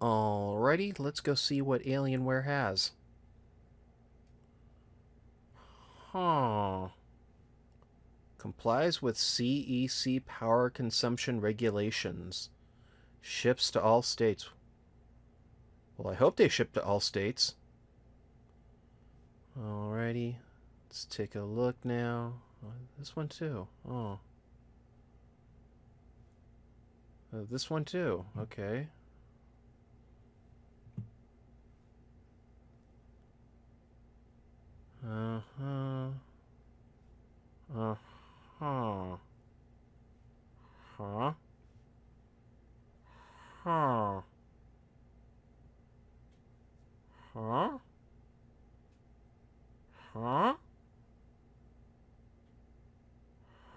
Alrighty, let's go see what Alienware has. Huh. Complies with CEC power consumption regulations. Ships to all states. Well, I hope they ship to all states. Alrighty, let's take a look now. This one too. Oh. This one too. Okay. Uh-huh. Uh-huh. Huh? Huh? Huh? Huh?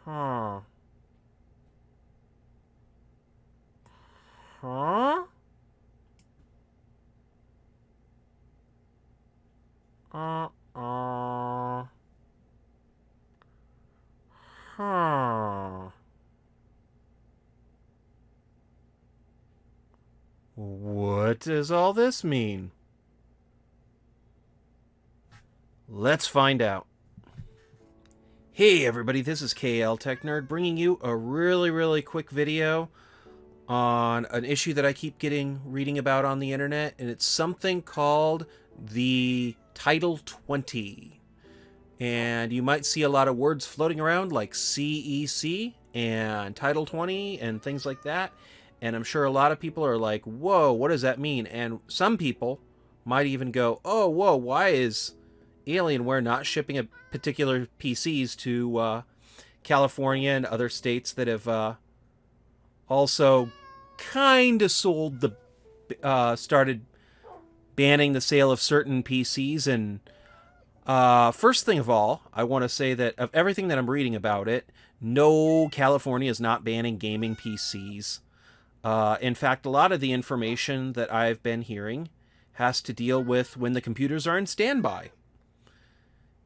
Huh? Huh? Uh-uh. Huh. What does all this mean? Let's find out. Hey everybody, this is KLTechNerd bringing you a really quick video on an issue that I keep reading about on the internet, and it's something called the Title 20. And you might see a lot of words floating around like CEC and Title 20 and things like that. And I'm sure a lot of people are like, whoa, what does that mean? And some people might even go, oh, whoa, why is Alienware not shipping a particular PCs to California and other states that have also kind of sold the started banning the sale of certain PCs. And first thing of all, I want to say that of everything that I'm reading about it, no, California is not banning gaming PCs. In fact, a lot of the information that I've been hearing has to deal with when the computers are in standby.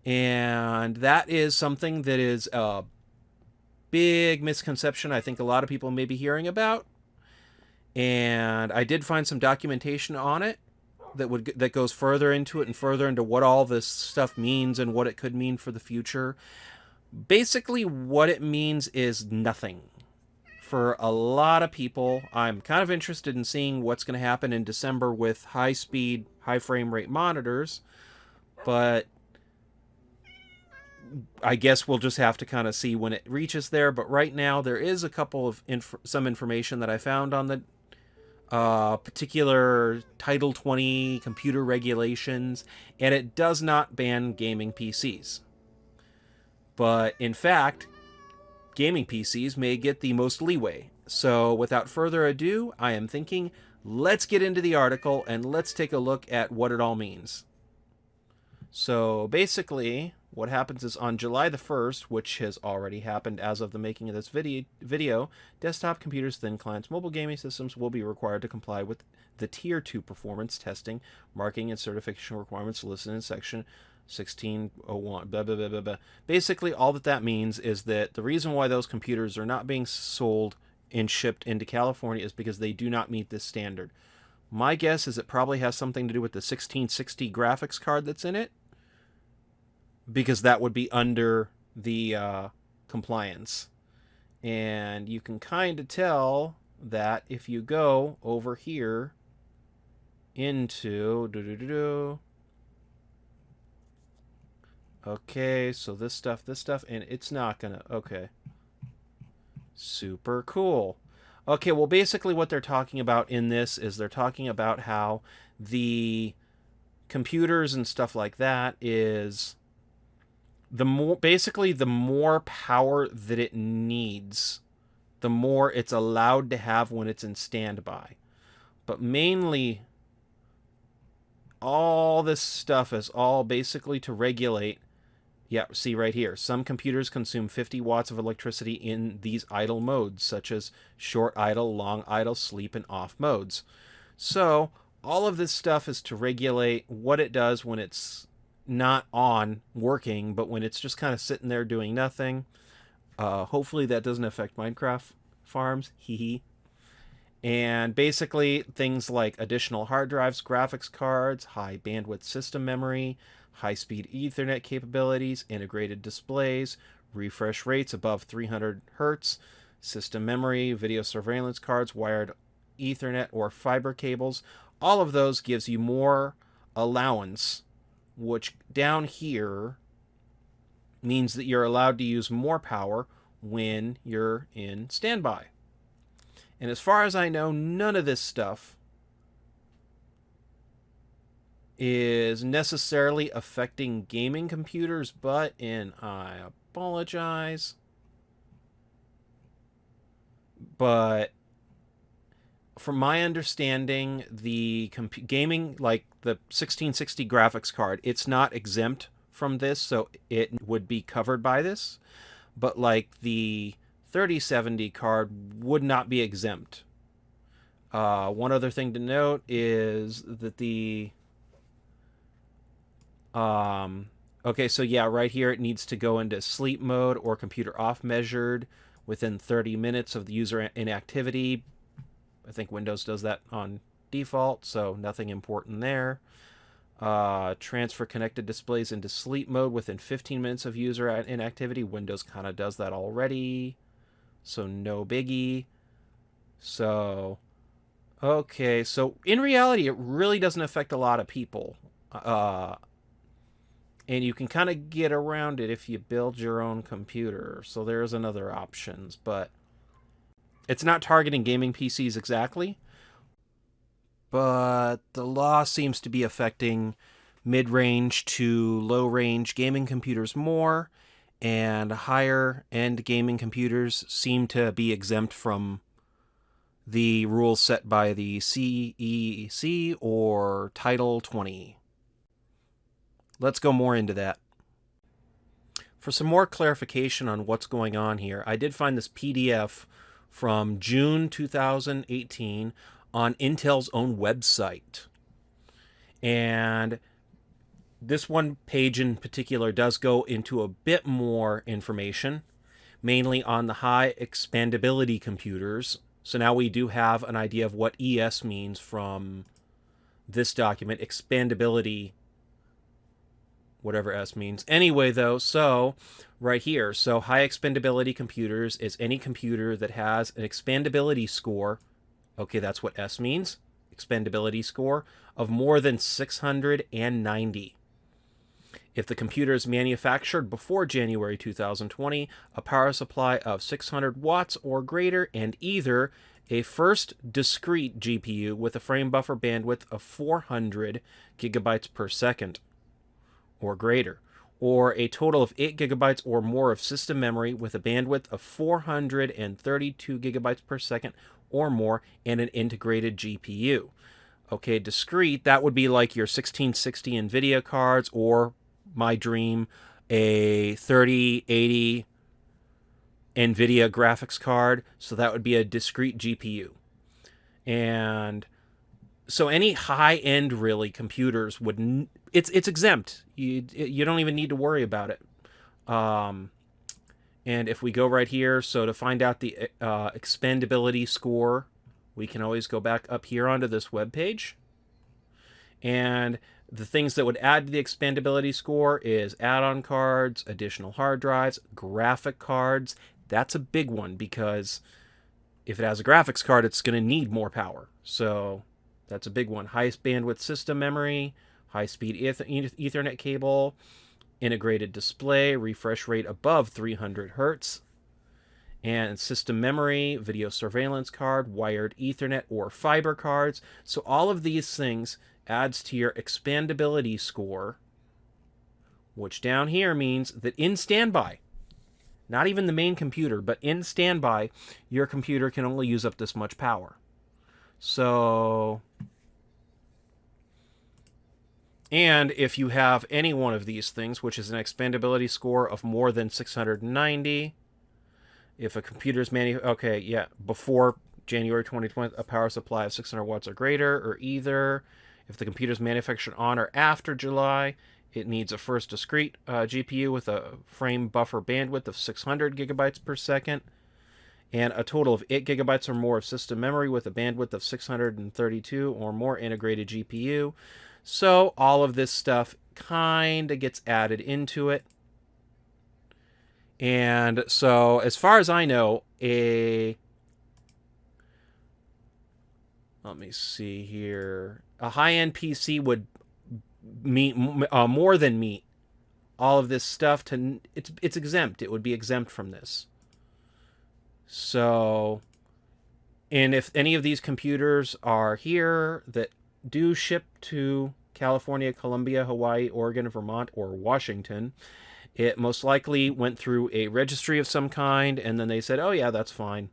And that is something that is a big misconception I think a lot of people may be hearing about. And I did find some documentation on it that goes further into it and further into what all this stuff means and what it could mean for the future. Basically, what it means is nothing. For a lot of people, I'm kind of interested in seeing what's going to happen in December with high-speed, high-frame rate monitors, but I guess we'll just have to kind of see when it reaches there. But right now, there is a couple of some information that I found on the particular Title 20 computer regulations, and it does not ban gaming PCs. But in fact, gaming PCs may get the most leeway. So without further ado, I am thinking, let's get into the article and let's take a look at what it all means. So basically, what happens is on July the 1st, which has already happened as of the making of this video, desktop computers, thin clients, mobile gaming systems will be required to comply with the Tier 2 performance testing, marking, and certification requirements listed in Section 1601, blah, blah, blah, blah, blah. Basically, all that means is that the reason why those computers are not being sold and shipped into California is because they do not meet this standard. My guess is it probably has something to do with the 1660 graphics card that's in it, because that would be under the compliance. And you can kind of tell that if you go over here into okay, so this stuff, and it's not gonna, okay. Super cool. Okay, well, basically what they're talking about in this is they're talking about how the computers and stuff like that is the more power that it needs, the more it's allowed to have when it's in standby. But mainly, all this stuff is all basically to regulate. Yeah, see right here. Some computers consume 50 watts of electricity in these idle modes, such as short idle, long idle, sleep, and off modes. So all of this stuff is to regulate what it does when it's not on working, but when it's just kind of sitting there doing nothing. Hopefully that doesn't affect Minecraft farms. Hee hee. And basically, things like additional hard drives, graphics cards, high bandwidth system memory, high speed Ethernet capabilities, integrated displays, refresh rates above 300 hertz, system memory, video surveillance cards, wired Ethernet or fiber cables. All of those gives you more allowance, which down here means that you're allowed to use more power when you're in standby. And as far as I know, none of this stuff is necessarily affecting gaming computers, and I apologize, but from my understanding, the gaming, like the 1660 graphics card, it's not exempt from this, so it would be covered by this. But like the 3070 card would not be exempt. One other thing to note is that okay, so yeah, right here it needs to go into sleep mode or computer off measured within 30 minutes of the user inactivity. I think Windows does that on default, so nothing important there. Transfer connected displays into sleep mode within 15 minutes of user inactivity. Windows kind of does that already, so no biggie. So, okay, so in reality, it really doesn't affect a lot of people. And you can kind of get around it if you build your own computer. So there's another options, but it's not targeting gaming PCs exactly. But the law seems to be affecting mid-range to low-range gaming computers more, and higher-end gaming computers seem to be exempt from the rules set by the CEC or Title 20. Let's go more into that. For some more clarification on what's going on here, I did find this PDF from June 2018 on Intel's own website. And this one page in particular does go into a bit more information, mainly on the high expandability computers. So now we do have an idea of what ES means from this document, expandability, whatever S means. Anyway, though, so right here, so high expandability computers is any computer that has an expandability score, okay, that's what S means, expandability score, of more than 690. If the computer is manufactured before January 2020, a power supply of 600 watts or greater, and either a first discrete GPU with a frame buffer bandwidth of 400 gigabytes per second or greater, or a total of 8 gigabytes or more of system memory with a bandwidth of 432 gigabytes per second or more, and an integrated GPU. Okay, discrete, that would be like your 1660 NVIDIA cards, or my dream, a 3080 NVIDIA graphics card, so that would be a discrete GPU. And so any high-end, really, computers would, it's exempt. You don't even need to worry about it. And if we go right here, so to find out the expandability score, we can always go back up here onto this web page. And the things that would add to the expandability score is add-on cards, additional hard drives, graphic cards. That's a big one, because if it has a graphics card, it's going to need more power. So that's a big one. Highest bandwidth system memory, high-speed Ethernet cable, integrated display, refresh rate above 300 hertz, and system memory, video surveillance card, wired Ethernet or fiber cards. So all of these things adds to your expandability score, which down here means that in standby, not even the main computer, but in standby, your computer can only use up this much power. So, and if you have any one of these things, which is an expandability score of more than 690, if a computer's before January 2020, a power supply of 600 watts or greater, or either. If the computer's manufactured on or after July, it needs a first discrete GPU with a frame buffer bandwidth of 600 gigabytes per second. and a total of 8 gigabytes or more of system memory with a bandwidth of 632 or more integrated GPU. So all of this stuff kind of gets added into it. And so as far as I know, let me see here, a high-end PC would meet more than meet all of this stuff. It's exempt. It would be exempt from this. So, and if any of these computers are here that do ship to California, Columbia, Hawaii, Oregon, Vermont, or Washington, it most likely went through a registry of some kind, and then they said, oh yeah, that's fine.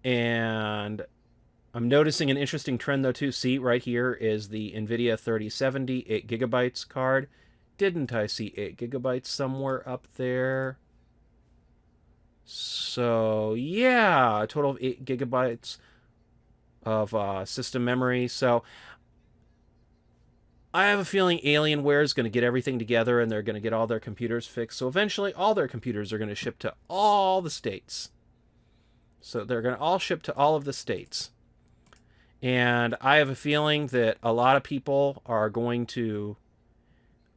And I'm noticing an interesting trend though too. See, right here is the NVIDIA 3070 8 gigabytes card. Didn't I see 8 gigabytes somewhere up there? So yeah, a total of 8 gigabytes of system memory. So I have a feeling Alienware is going to get everything together and they're going to get all their computers fixed. So eventually all their computers are going to ship to all the states. So they're going to all ship to all of the states. And I have a feeling that a lot of people are going to...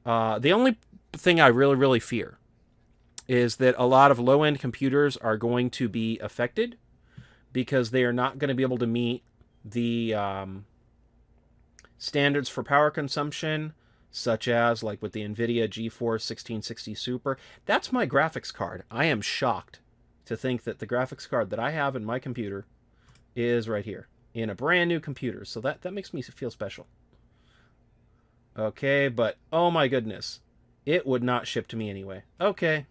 the only thing I really, really fear is that a lot of low-end computers are going to be affected because they are not going to be able to meet the standards for power consumption, such as like with the NVIDIA GeForce 1660 Super. That's my graphics card. I am shocked to think that the graphics card that I have in my computer is right here in a brand new computer. So that makes me feel special. Okay, but oh my goodness, it would not ship to me anyway. Okay,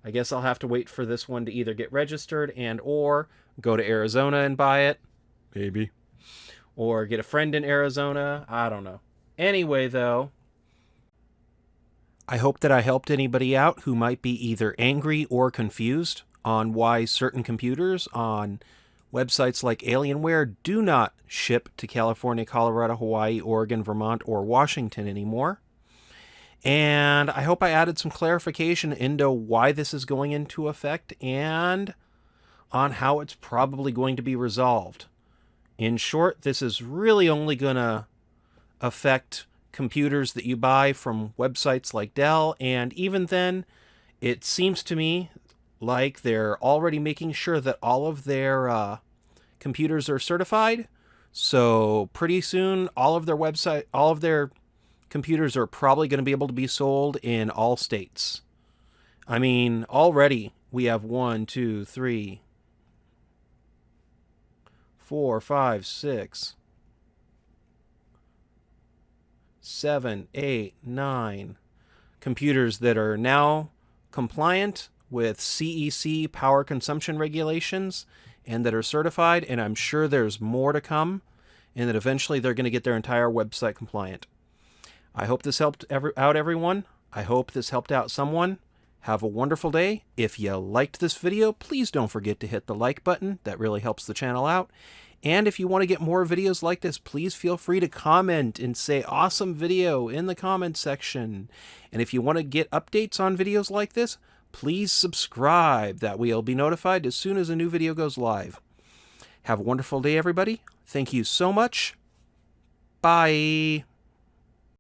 I guess I'll have to wait for this one to either get registered and or go to Arizona and buy it. Maybe. Or get a friend in Arizona. I don't know. Anyway, though, I hope that I helped anybody out who might be either angry or confused on why certain computers on websites like Alienware do not ship to California, Colorado, Hawaii, Oregon, Vermont, or Washington anymore. And I hope I added some clarification into why this is going into effect and on how it's probably going to be resolved. In short, this is really only going to affect computers that you buy from websites like Dell, and even then, it seems to me like they're already making sure that all of their computers are certified. So pretty soon, all of their computers are probably going to be able to be sold in all states. I mean, already we have 1, 2, 3, 4, 5, 6, 7, 8, 9 computers that are now compliant with CEC power consumption regulations and that are certified, and I'm sure there's more to come, and that eventually they're going to get their entire website compliant. I hope this helped out everyone. I hope this helped out someone. Have a wonderful day. If you liked this video, please don't forget to hit the like button. That really helps the channel out. And if you want to get more videos like this, please feel free to comment and say awesome video in the comment section. And if you want to get updates on videos like this, please subscribe. That way you'll be notified as soon as a new video goes live. Have a wonderful day, everybody. Thank you so much. Bye.